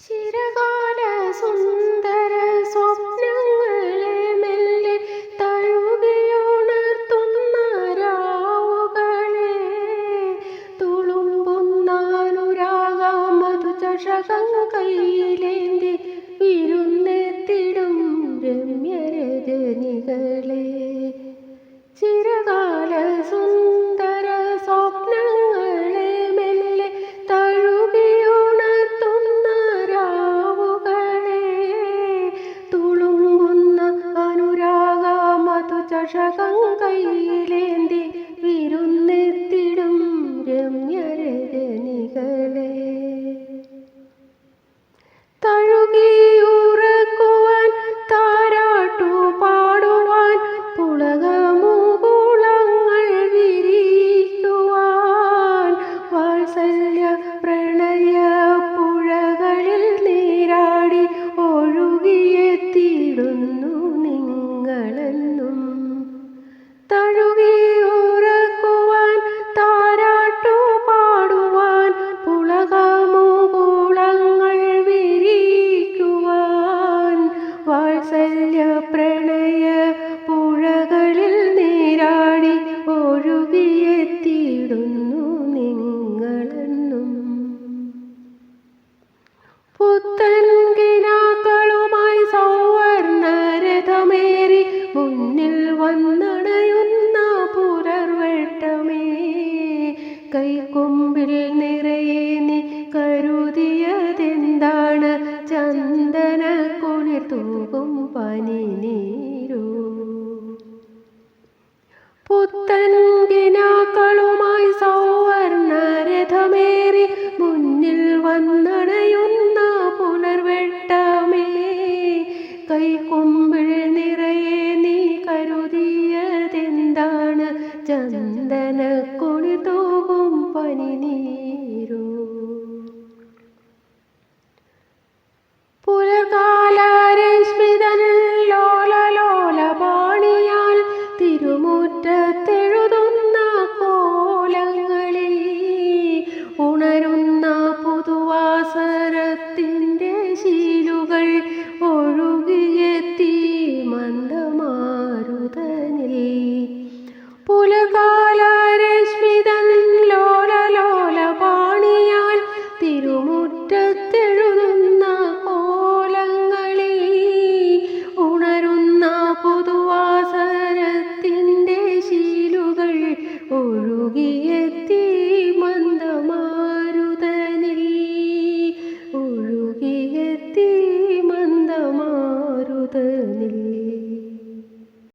ചിരകാല സുന്ദര സ്വപ്നങ്ങളെ മെല്ലെ തഴുകിയുണർത്തുന്ന രാവുകളെ തുളുമ്പുന്ന അനുരാഗമധുചഷകം കയ്യിലേന്തി വിരുന്നെത്തിടും രമ്യരജനികളെ. ചിരകാല സുന്ദര സ്വപ്നങ്ങളെ മെല്ലെ തഴുകിയുണർത്തുന്ന രാവുകളെ തുളുമ്പുന്ന അനുരാഗമധുചഷകം കയ്യിലേന്തി വിരുന്നെത്തിടും രമ്യരജനികളെ. തഴുകിയുറക്കുവാൻ താരാട്ടു പാടുവാൻ പുളകമുകുളങ്ങൾ വിരിക്കുവാൻ വാത്സല്യ പ്രണയ പുഴകളിൽ നീരാടി ഒഴുകിയെത്തിയിടുന്നു നിങ്ങളെന്നും. തഴുകിയുറക്കുവാൻ താരാട്ടു പാടുവാൻ പുളകമുകുളങ്ങൾ വിരിക്കുവാൻ വാത്സല്യ പ്രണയ പുഴകളിൽ നീരാടി ഒഴുകിയെത്തിയിടുന്നു നിങ്ങളെന്നും. പുത്തൻ കിനാക്കളുമായി സൗവർണരഥമേറി മുന്നിൽ വന്നണയുന്ന പുലർവെട്ടമേ, കൈക്കൊമ്പിൽ നിറയെ നീ കരുതിയതെന്താണ് ചന്ദന കുളിർ തൂകും പനിനീരോ. പുത്തൻ കിനാക്കളുമായി